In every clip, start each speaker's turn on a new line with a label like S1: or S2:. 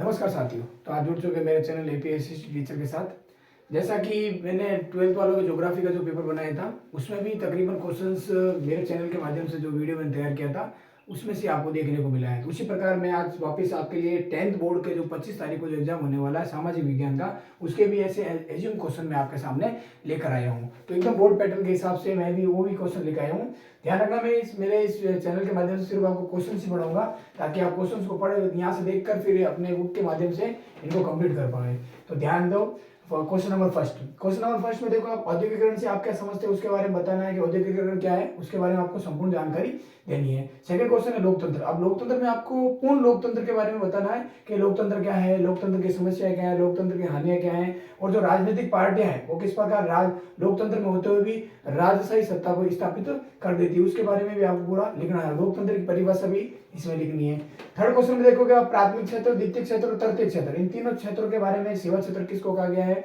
S1: नमस्कार साथियों। तो आज जुड़ चुके मेरे चैनल एपीएससी टीचर के साथ। जैसा कि मैंने 12th वालों का ज्योग्राफी का जो पेपर बनाया था उसमें भी तकरीबन क्वेश्चंस मेरे चैनल के माध्यम से जो वीडियो मैंने तैयार किया था उसमें से आपको देखने को मिला है। तो उसी प्रकार मैं आज वापस आपके लिए 10th बोर्ड के जो 25 तारीख को जो एग्जाम होने वाला है सामाजिक विज्ञान का, उसके भी ऐसे एज्यूम क्वेश्चन मैं आपके सामने लेकर आया हूँ। तो एकदम बोर्ड पैटर्न के हिसाब से मैं भी वो भी क्वेश्चन लेकर आया हूँ। ध्यान रखना, मैं मेरे इस चैनल के माध्यम से सिर्फ आपको क्वेश्चन ही पढ़ाऊंगा ताकि आप क्वेश्चन को पढ़े यहाँ से देखकर फिर अपने बुक के माध्यम से इनको कंप्लीट कर पाए। तो ध्यान दो। क्वेश्चन नंबर फर्स्ट में देखो, आप औद्योगिकरण से आप क्या समझते हैं उसके बारे में बताना है कि औद्योगिकरण क्या है, उसके बारे में आपको संपूर्ण जानकारी देनी है। सेकंड क्वेश्चन है लोकतंत्र। अब लोकतंत्र में आपको पूर्ण लोकतंत्र के बारे में बताना है कि लोकतंत्र क्या है, लोकतंत्र की समस्याएं क्या है, लोकतंत्र की हानियां क्या है, और जो राजनीतिक पार्टियां हैं वो किस प्रकार लोकतंत्र में होते हुए भी राजशाही सत्ता को स्थापित कर देती है, उसके बारे में भी आपको पूरा लिखना है। लोकतंत्र की परिभाषा भी इसमें लिखनी है। थर्ड क्वेश्चन में देखोगे आप प्राथमिक क्षेत्र, द्वितीय क्षेत्र और तृतीय क्षेत्र, इन तीनों क्षेत्रों के बारे में, सेवा क्षेत्र किसको कहा गया है,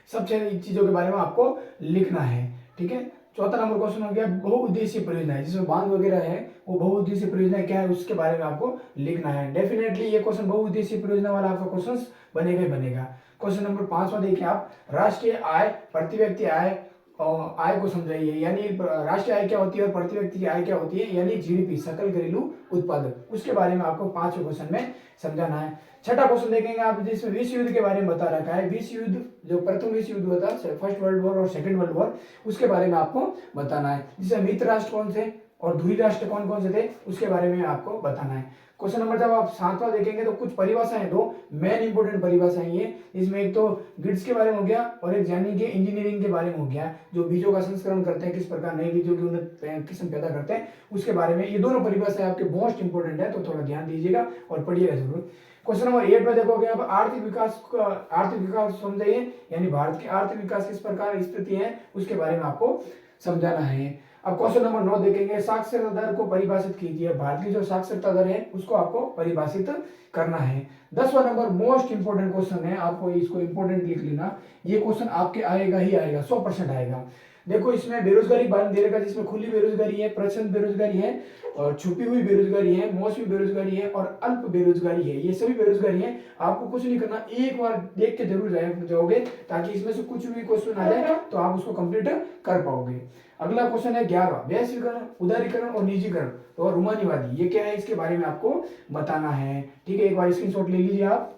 S1: सब चीजों के बारे में आपको लिखना है। ठीक है। चौथा नंबर क्वेश्चन हो गया बहुउद्देशीय परियोजना, जिसमें बांध वगैरह है वो बहुउद्देशीय परियोजना क्या है उसके बारे में आपको लिखना है। डेफिनेटली ये क्वेश्चन बहुउद्देशीय परियोजना वाला आपका क्वेश्चन बनेगा ही बनेगा। क्वेश्चन नंबर 5 देखिए आप, राष्ट्रीय आय, प्रति व्यक्ति आय और आय को समझाइए, यानी राष्ट्रीय आय क्या होती है और प्रति व्यक्ति की आय क्या होती है, यानी जीडीपी, सकल घरेलू उत्पादक, उसके बारे में आपको 5वें क्वेश्चन में समझाना है। छठा क्वेश्चन देखेंगे आप, जिसमें विश्व युद्ध के बारे में बता रखा है। विश्व युद्ध, जो प्रथम विश्व युद्ध हुआ था, फर्स्ट वर्ल्ड वॉर और सेकंड वर्ल्ड वॉर, उसके बारे में आपको बताना है। जिसमें मित्र राष्ट्र कौन से और ध्रुवीय राष्ट्र कौन कौन से थे उसके बारे में आपको बताना है। क्वेश्चन नंबर जब आप 7वां देखेंगे तो कुछ परिभाषाएं, दो मेन इंपोर्टेंट परिभाषाएं ये, इसमें एक तो गिड्स के बारे में हो गया और एक यानी कि इंजीनियरिंग के बारे में हो गया, जो बीजों का संस्करण करते हैं, किस प्रकार नए बीजों की उन्नत किस्म पैदा करते हैं उसके बारे में। ये दोनों परिभाषाएं आपके मोस्ट इंपोर्टेंट है, तो थोड़ा ध्यान दीजिएगा और पढ़िएगा जरूर। क्वेश्चन नंबर 8 में देखोगे अब आर्थिक विकास समझाइए, यानी भारत की आर्थिक विकास किस प्रकार स्थिति है उसके बारे में आपको समझाना है। अब क्वेश्चन नंबर 9 देखेंगे, साक्षरता दर को परिभाषित कीजिए। भारत की जो साक्षरता दर है उसको आपको परिभाषित करना है। 10वां नंबर मोस्ट इंपोर्टेंट क्वेश्चन है, आपको इसको इंपोर्टेंट लिख लेना, ये क्वेश्चन आपके आएगा ही आएगा, 100% आएगा। देखो इसमें बेरोजगारी बांध दे रखा, जिसमें खुली बेरोजगारी है, प्रचंड बेरोजगारी है और छुपी हुई बेरोजगारी है, मौसमी बेरोजगारी है और अल्प बेरोजगारी है। ये सभी बेरोजगारी है। आपको कुछ नहीं करना, एक बार देख के जरूर जाओगे ताकि इसमें से कुछ भी क्वेश्चन आ जाए तो आप उसको कंप्लीट कर पाओगे। अगला क्वेश्चन है 11वां, वैश्वीकरण, उदारीकरण और निजीकरण और रूमानीवादी, ये क्या है इसके बारे में आपको बताना है। ठीक है, एक बार स्क्रीनशॉट ले लीजिए आप।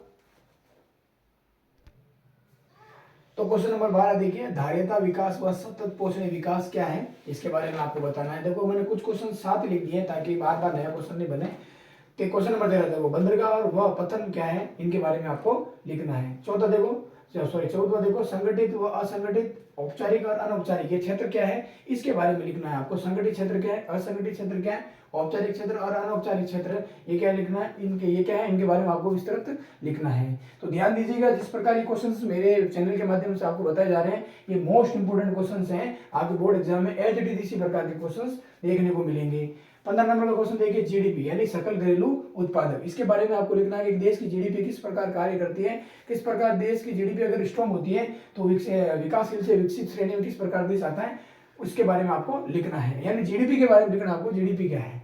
S1: तो क्वेश्चन नंबर 12 देखिए, धार्यता विकास व सतत पोषणीय विकास क्या है इसके बारे में आपको बताना है। देखो मैंने कुछ क्वेश्चन साथ लिख दिए ताकि बार बार नया क्वेश्चन नहीं बने। तो क्वेश्चन नंबर 13 देखो, बंदरगाह और वह पतन क्या है इनके बारे में आपको लिखना है। 14वां देखो, संगठित व असंगठित, औपचारिक और अनौपचारिक, ये क्षेत्र क्या है इसके बारे में लिखना है आपको। संगठित क्षेत्र क्या है, असंगठित क्षेत्र क्या है, औपचारिक क्षेत्र और अनौपचारिक क्षेत्र, ये क्या लिखना है, इनके ये क्या है, इनके बारे में आपको विस्तृत लिखना है। तो ध्यान दीजिएगा, जिस प्रकार ये क्वेश्चंस मेरे चैनल के माध्यम से आपको बताए जा रहे हैं ये मोस्ट इंपोर्टेंट क्वेश्चंस हैं, आपके बोर्ड एग्जाम में एज इट इज इसी प्रकार के क्वेश्चंस देखने को मिलेंगे। 15 नंबर का क्वेश्चन देखिए, जीडीपी यानी सकल घरेलू उत्पादक, इसके बारे में आपको लिखना है कि देश की जीडीपी किस प्रकार कार्य करती है, किस प्रकार देश की जीडीपी अगर स्ट्रॉन्ग होती है तो विकासशील से विकसित श्रेणी में किस प्रकार देश आता है उसके बारे में आपको लिखना है, यानी जीडीपी के बारे में लिखना आपको, जीडीपी क्या है।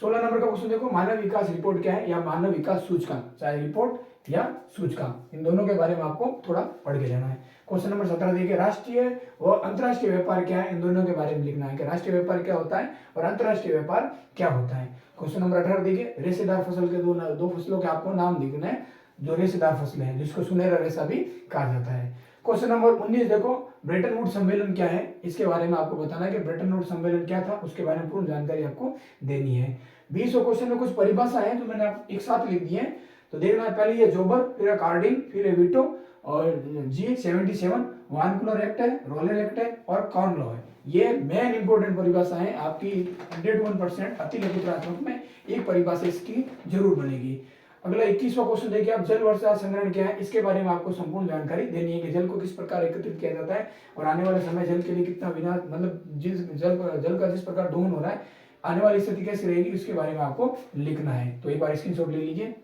S1: 16 नंबर का क्वेश्चन देखो, मानव विकास रिपोर्ट क्या है या मानव विकास सूचकांक, चाहे रिपोर्ट या सूचकांक, इन दोनों के बारे में आपको थोड़ा पढ़ के लेना है। क्वेश्चन नंबर 17 देखिए, राष्ट्रीय व अंतर्राष्ट्रीय व्यापार क्या है, इन दोनों के बारे में लिखना है कि राष्ट्रीय व्यापार क्या होता है और अंतर्राष्ट्रीय व्यापार क्या होता है। क्वेश्चन नंबर 18 देखिए, रेशेदार फसल के दो फसलों के आपको नाम लिखना है, जो रेशेदार फसलें हैं जिसको सुनहरा रेशा भी कहा जाता है। क्वेश्चन नंबर 19 देखो, ब्रेटन वुड्स सम्मेलन क्या है इसके बारे में आपको बताना है कि ब्रेटन वुड्स सम्मेलन क्या था उसके बारे में पूर्ण जानकारी आपको देनी है। 20वें क्वेश्चन में कुछ परिभाषा है जो मैंने आप एक साथ लिख दी है, तो देखना है, पहले ये जोबर, फिर कार्डिंग, फिर वीटो और G77, वानकुलर एक्ट है, रोलर एक्ट है और कॉर्न लॉ है। ये मेन इंपोर्टेंट परिभाषा है आपकी 101% अति लघुत्रात्मक में एक परिभाषा इसकी जरूर बनेगी। अगला 21वां क्वेश्चन देखिए आप, जल वर्षा संग्रहण क्या है इसके बारे में आपको संपूर्ण जानकारी देनी है कि जल को किस प्रकार एकत्रित किया जाता है और आने वाले समय जल के लिए कितना विनाश, मतलब जल का जिस प्रकार दोहन हो रहा है आने वाली स्थिति कैसी रहेगी उसके बारे में आपको लिखना है। तो एक बार स्क्रीनशॉट ले लीजिए।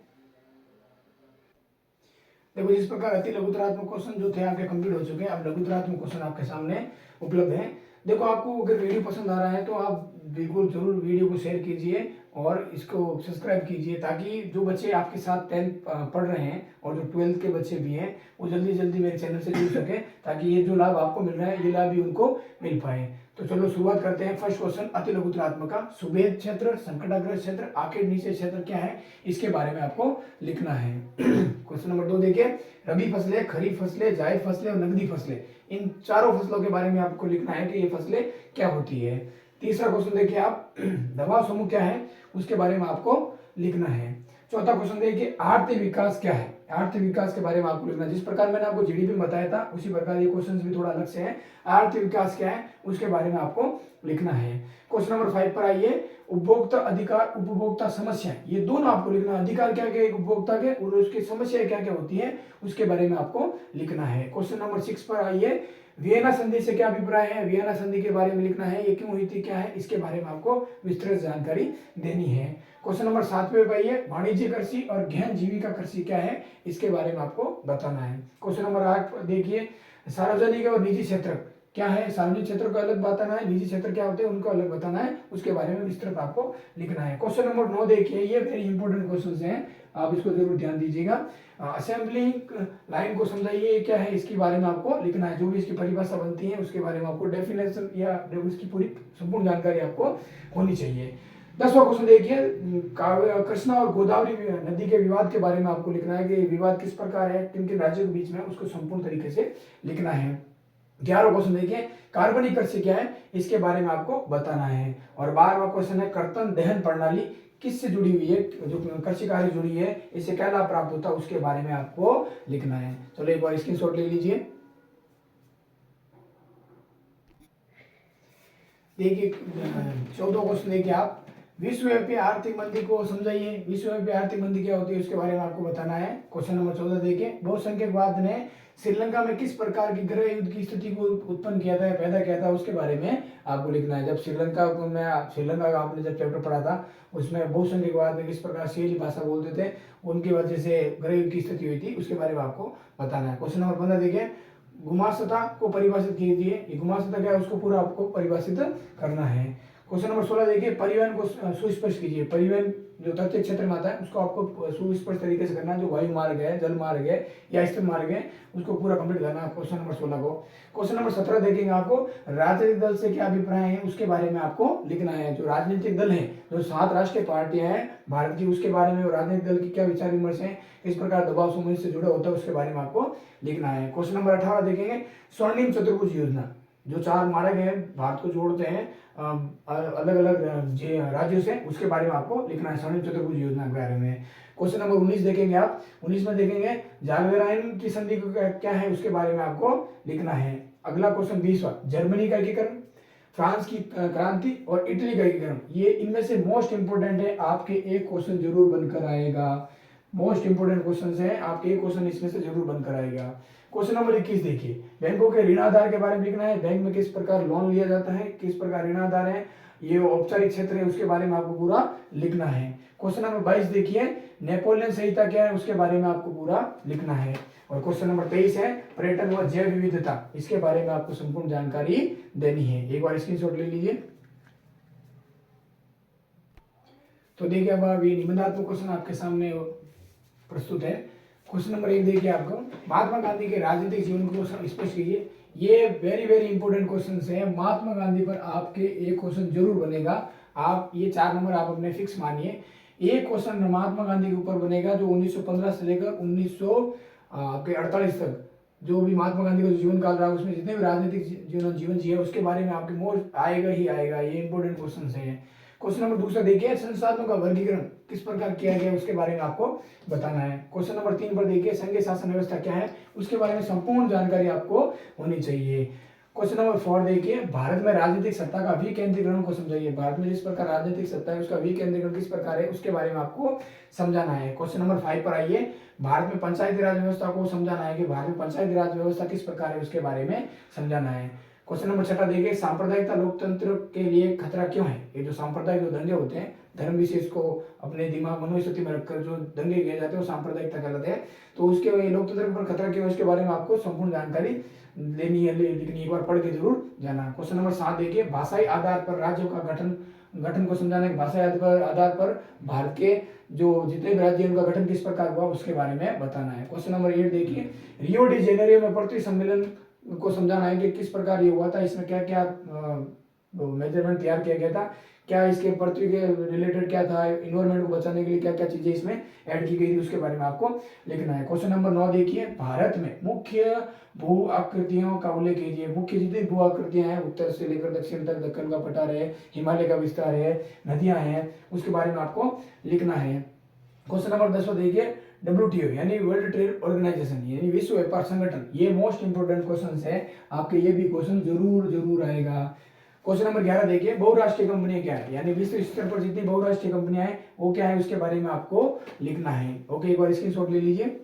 S1: देखो जिस प्रकार अति लघुतरात्मक क्वेश्चन जो थे आपके कंप्लीट हो चुके हैं, अब लघुतरात्मक क्वेश्चन आपके सामने उपलब्ध हैं। देखो आपको अगर वीडियो पसंद आ रहा है तो आप बिल्कुल जरूर वीडियो को शेयर कीजिए और इसको सब्सक्राइब कीजिए, ताकि जो बच्चे आपके साथ 10th पढ़ रहे हैं और जो 12th के बच्चे भी हैं वो जल्दी जल्दी मेरे चैनल से जुड़ सकें, ताकि ये जो लाभ आपको मिल रहा है ये लाभ भी उनको मिल पाए। तो चलो शुरुआत करते हैं। फर्स्ट क्वेश्चन, अति लघुत्तरात्मक का सुभेद क्षेत्र, संकटाग्रस्त क्षेत्र, आखिर नीचे क्षेत्र क्या है, इसके बारे में आपको लिखना है। क्वेश्चन नंबर 2 देखिए, रबी फसलें, खरीफ फसलें, जायद फसलें और नकदी फसलें, इन चारों फसलों के बारे में आपको लिखना है कि ये फसलें क्या होती है। तीसरा क्वेश्चन देखिए आप, दबाव समूह क्या है, उसके बारे में आपको लिखना है। चौथा क्वेश्चन देखिए, आर्थिक विकास क्या है, आर्थिक विकास के बारे में आपको लिखना है। जिस प्रकार मैंने आपको जीडीपी बताया था उसी प्रकार ये क्वेश्चंस भी थोड़ा अलग से हैं। आर्थिक विकास क्या है उसके बारे में आपको लिखना है। क्वेश्चन नंबर 5 पर आइए, उपभोक्ता अधिकार, उपभोक्ता समस्या, ये दोनों आपको लिखना है। अधिकार क्या क्या है उपभोक्ता के और उसकी समस्याएं क्या क्या होती है उसके बारे में आपको लिखना है। क्वेश्चन नंबर 6 पर आइए, वियना संधि से क्या अभिप्राय है, वियना संधि के बारे में लिखना है, ये क्यों हुई थी, क्या है, इसके बारे में आपको विस्तृत जानकारी देनी है। क्वेश्चन नंबर 7 पे पाइए, वाणिज्य कृषि और गहन जीविका कृषि क्या है, इसके बारे में आपको बताना है। क्वेश्चन नंबर 8 देखिए, सार्वजनिक और निजी क्षेत्र क्या है, सार्वजनिक क्षेत्र को अलग बताना है, निजी क्षेत्र क्या होते हैं उनको अलग बताना है, उसके बारे में विस्तृत आपको लिखना है। क्वेश्चन नंबर 9 देखिए, ये वेरी इंपॉर्टेंट क्वेश्चन हैं, आप इसको जरूर ध्यान दीजिएगा। असेंबली लाइन को समझाइए क्या है, इसके बारे में आपको लिखना है। जो भी इसकी परिभाषा बनती है उसके बारे में आपको डेफिनेशन या उसकी पूरी संपूर्ण जानकारी आपको होनी चाहिए। 10वां क्वेश्चन देखिए, कृष्णा और गोदावरी नदी के विवाद के बारे में आपको लिखना है कि विवाद किस प्रकार है, किन किन राज्यों के बीच में, उसको संपूर्ण तरीके से लिखना है। 11वां क्वेश्चन देखिए, कार्बनिक कृषि क्या है, इसके बारे में आपको बताना है। और 12वां क्वेश्चन है, कर्तन दहन प्रणाली किससे जुड़ी हुई है, जो कृषि कार्य जुड़ी है, इससे क्या लाभ प्राप्त होता है उसके बारे में आपको लिखना है। चलो एक बार स्क्रीनशॉट ले लीजिए। देखिए 14वां क्वेश्चन देखिए आप, विश्वव्यापी आर्थिक मंदी को समझाइए। विश्वव्यापी आर्थिक मंदी क्या होती है उसके बारे में आपको बताना है। क्वेश्चन नंबर 14 देखिए, बहुसंख्यकवाद ने श्रीलंका में किस प्रकार की गृह युद्ध की स्थिति को उत्पन्न किया था, पैदा किया था, उसके बारे में आपको लिखना है। जब श्रीलंका का आपने जब चैप्टर पढ़ा था उसमें बहुसंख्यकवाद में किस प्रकार सीली भाषा बोलते थे, उनकी वजह से गृह युद्ध की स्थिति हुई थी, उसके बारे में आपको बताना है। क्वेश्चन नंबर 15 देखिए, गुमास्तता को परिभाषित कीजिए। ये गुमास्तता क्या है उसको पूरा आपको परिभाषित करना है। क्वेश्चन नंबर 16 देखिए, परिवहन को सुस्पष्ट कीजिए। परिवहन जो तटीय क्षेत्र में आता है उसको आपको सुस्पष्ट तरीके से करना है। जो वायु मार्ग है, जल मार्ग है या स्थल मार्ग है उसको पूरा कंप्लीट करना है क्वेश्चन नंबर 16 को। क्वेश्चन नंबर 17 देखेंगे आपको, राजनीतिक दल से क्या अभिप्राय है उसके बारे में आपको लिखना है। जो राजनीतिक दल है, जो 7 राष्ट्रीय पार्टियां हैं भारत की, उसके बारे में राजनीतिक दल की क्या विचार विमर्श है, किस प्रकार दबाव समूह से जुड़ा होता है उसके बारे में आपको लिखना है। क्वेश्चन नंबर 18 देखेंगे, स्वर्णिम चतुर्भुज योजना, जो 4 मार्ग हैं भारत को जोड़ते हैं अलग अलग राज्यों से, उसके बारे में आपको लिखना है, स्वर्णिम चतुर्भुज योजना के बारे में। क्वेश्चन नंबर 19 देखेंगे आप, 19 में देखेंगे जागवेराइन की संधि क्या है उसके बारे में आपको लिखना है। अगला क्वेश्चन 20वां, जर्मनी का एकीकरण, फ्रांस की क्रांति और इटली का एकीकरण, ये इनमें से मोस्ट इंपोर्टेंट है, आपके एक क्वेश्चन जरूर बनकर आएगा। मोस्ट इंपोर्टेंट क्वेश्चन है, आपके एक क्वेश्चन इसमें से जरूर बनकर आएगा। क्वेश्चन नंबर 21 देखिए, बैंकों के ऋण आधार के बारे में लिखना है। बैंक में किस प्रकार लोन लिया जाता है, किस प्रकार ऋण आधार है, ये औपचारिक क्षेत्र है, उसके बारे में आपको पूरा लिखना है। क्वेश्चन नंबर 22 देखिए, नेपोलियन संहिता क्या है उसके बारे में आपको पूरा लिखना है। और क्वेश्चन नंबर 23 है, पर्यटन व जैव विविधता, इसके बारे में आपको संपूर्ण जानकारी देनी है। एक बार स्क्रीनशॉट ले लीजिए। तो देखिए अब ये निबंधात्मक क्वेश्चन आपके सामने प्रस्तुत है। क्वेश्चन नंबर 1 देखिए आपको, महात्मा गांधी के राजनीतिक जीवन को स्पष्ट कीजिए। ये वेरी वेरी इंपॉर्टेंट क्वेश्चन है। महात्मा गांधी पर आपके एक क्वेश्चन जरूर बनेगा। आप ये 4 नंबर आप अपने फिक्स मानिए। एक क्वेश्चन महात्मा गांधी के ऊपर बनेगा जो 1915 से लेकर 1948 तक जो भी महात्मा गांधी का जीवन काल रहा उसमें जितने भी राजनीतिक जीवन जिए उसके बारे में आपके मोस्ट आएगा ही आएगा। ये इंपॉर्टेंट क्वेश्चन है। क्वेश्चन नंबर 2 देखिए, संसाधनों का वर्गीकरण किस प्रकार किया गया उसके बारे में आपको बताना है। क्वेश्चन नंबर 3 पर देखिए, संघीय शासन व्यवस्था क्या है उसके बारे में संपूर्ण जानकारी आपको होनी चाहिए। क्वेश्चन नंबर 4 देखिए, भारत में राजनीतिक सत्ता का विकेंद्रीकरण को समझाइए। भारत में जिस प्रकार राजनीतिक सत्ता है उसका विकेंद्रीकरण किस प्रकार है उसके बारे में आपको समझाना है। क्वेश्चन नंबर 5 पर आइए, भारत में पंचायती राज व्यवस्था को समझाना है कि भारत में पंचायती राज व्यवस्था किस प्रकार है उसके बारे में समझाना है। क्वेश्चन नंबर 6 देखिए, सांप्रदायिकता लोकतंत्र के लिए खतरा क्यों है। ये जो सांप्रदायिक जो दंगे होते हैं, धर्म विशेष को अपने दिमाग मनोस्थिति में रखकर जो दंगे किए जाते हैं वो सांप्रदायिकता कहलाते हैं। तो उसके लोकतंत्र पर खतरा क्यों है उसके बारे में आपको संपूर्ण जानकारी लेनी है, लिखनी, एक बार पढ़ के जरूर जाना। क्वेश्चन नंबर 7 देखिए, भाषाई आधार पर राज्यों का गठन गठन को समझाना है, भाषा आधार पर भारत के जो जितने भी राज्य हैं उनका गठन किस प्रकार हुआ उसके बारे में बताना है। क्वेश्चन नंबर 8 देखिए, रियो डी जेनेरियो में पृथ्वी सम्मेलन को समझाना है कि किस प्रकार ये हुआ था, इसमें क्या क्या मेजरमेंट तैयार किया गया था, क्या इसके पृथ्वी के रिलेटेड क्या था, इन्वायरमेंट को बचाने के लिए क्या क्या चीजें इसमें ऐड की गई थी उसके बारे में आपको लिखना है। क्वेश्चन नंबर 9 देखिए, भारत में मुख्य भू आकृतियों का उल्लेख कीजिए। मुख्य जितनी भू आकृतियां हैं उत्तर से लेकर दक्षिण तक, दक्कन का पठार है, हिमालय का विस्तार है, नदियां हैं, उसके बारे में आपको लिखना है। क्वेश्चन नंबर 10 देखिए, WTO यानी वर्ल्ड ट्रेड ऑर्गेनाइजेशन यानी विश्व व्यापार संगठन, ये मोस्ट इंपोर्टेंट क्वेश्चन है आपके, ये भी क्वेश्चन जरूर आएगा। क्वेश्चन नंबर 11 देखिए, बहुराष्ट्रीय कंपनियां क्या है, यानी विश्व स्तर पर जितनी बहुराष्ट्रीय कंपनियां हैं वो क्या है उसके बारे में आपको लिखना है। ओके, एक बार स्क्रीनशॉट ले लीजिए।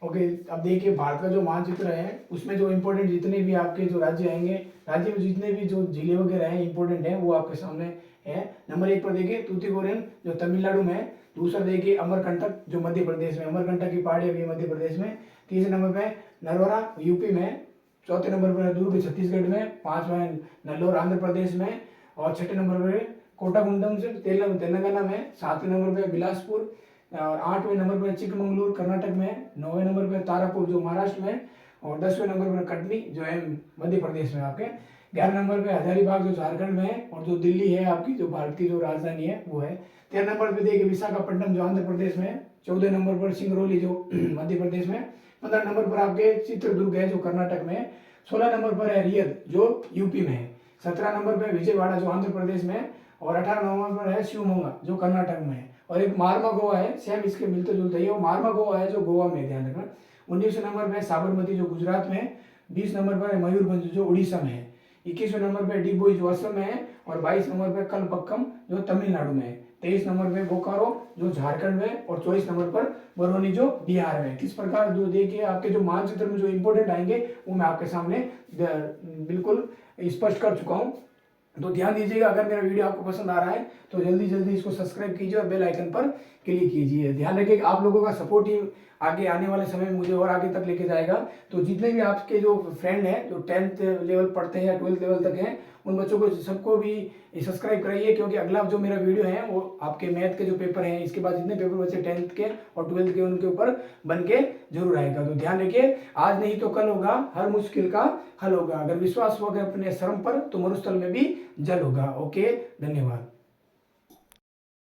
S1: ओके, अब देखिए भारत का जो मानचित्र है उसमें जो इंपोर्टेंट जितने भी आपके जो राज्य आएंगे, राज्य में जितने भी जो जिले वगैरह हैं इंपोर्टेंट है वो आपके सामने है। नंबर 1 पर देखिए तूतीकोरिन जो तमिलनाडु में है। दूसरा देखिए अमरकंटक जो मध्य प्रदेश में, अमरकंटक की पहाड़ी अभी मध्य प्रदेश में। तीसरे नंबर पे नरवरा यूपी में। चौथे नंबर पर दुर्ग छत्तीसगढ़ में। पांचवा है नल्लोर आंध्र प्रदेश में। और छठे नंबर पर कोटागुंडम से तेलंगाना में। सातवें नंबर पर बिलासपुर और 8वें नंबर पर चिकमंगलुरु कर्नाटक में। 9वें नंबर पर तारापुर जो महाराष्ट्र में। और 10वें नंबर पर कटनी जो है मध्य प्रदेश में आपके। 11 नंबर पे हजारीबाग जो झारखंड में है। और जो दिल्ली है आपकी जो भारत की जो राजधानी है वो है। 13 नंबर पे देखिए विशाखापट्टनम जो आंध्र प्रदेश में है। 14 नंबर पर सिंगरौली जो मध्य प्रदेश में। 15 नंबर पर आपके चित्रदुर्ग है जो कर्नाटक में है। 16 नंबर पर है रियद जो यूपी में है। 17 नंबर पर विजयवाड़ा जो आंध्र प्रदेश में है। और 18 नंबर पर है शिवमोगा जो कर्नाटक में है। और एक मारमा गोवा है, सेम इसके मिलते जुलते ही, वो मारमा गोवा है जो गोवा में, ध्यान रखना। 19वें नंबर पर है साबरमती जो गुजरात में है। 20 नंबर पर है मयूरभंज जो उड़ीसा में है। 21वें नंबर पर डिबोई जो असम में है। और 22 नंबर पर कलपक्कम जो तमिलनाडु में है। 23 नंबर पे बोकारो जो झारखंड में। और 24 नंबर पर बरौनी जो बिहार में। किस प्रकार जो देखिए आपके जो मानचित्र में जो इंपोर्टेंट आएंगे वो मैं आपके सामने बिल्कुल स्पष्ट कर चुका हूँ। तो ध्यान दीजिएगा, अगर मेरा वीडियो आपको पसंद आ रहा है तो जल्दी जल्दी इसको सब्सक्राइब कीजिए और बेल आइकन पर क्लिक कीजिए। ध्यान रखिए आप लोगों का सपोर्ट ही आगे आने वाले समय में मुझे और आगे तक लेके जाएगा। तो जितने भी आपके जो फ्रेंड हैं जो 10th लेवल पढ़ते हैं या 12th लेवल तक हैं उन बच्चों को सबको भी सब्सक्राइब कराइए, क्योंकि अगला जो मेरा वीडियो है वो आपके मैथ के जो पेपर हैं, इसके बाद जितने पेपर बचे 10th के और 12th के उनके ऊपर बन के जरूर आएगा। तो ध्यान रखिए, आज नहीं तो कल होगा, हर मुश्किल का हल होगा। अगर विश्वास होगा अपने श्रम पर तो मरुस्थल में भी जल होगा। ओके, धन्यवाद।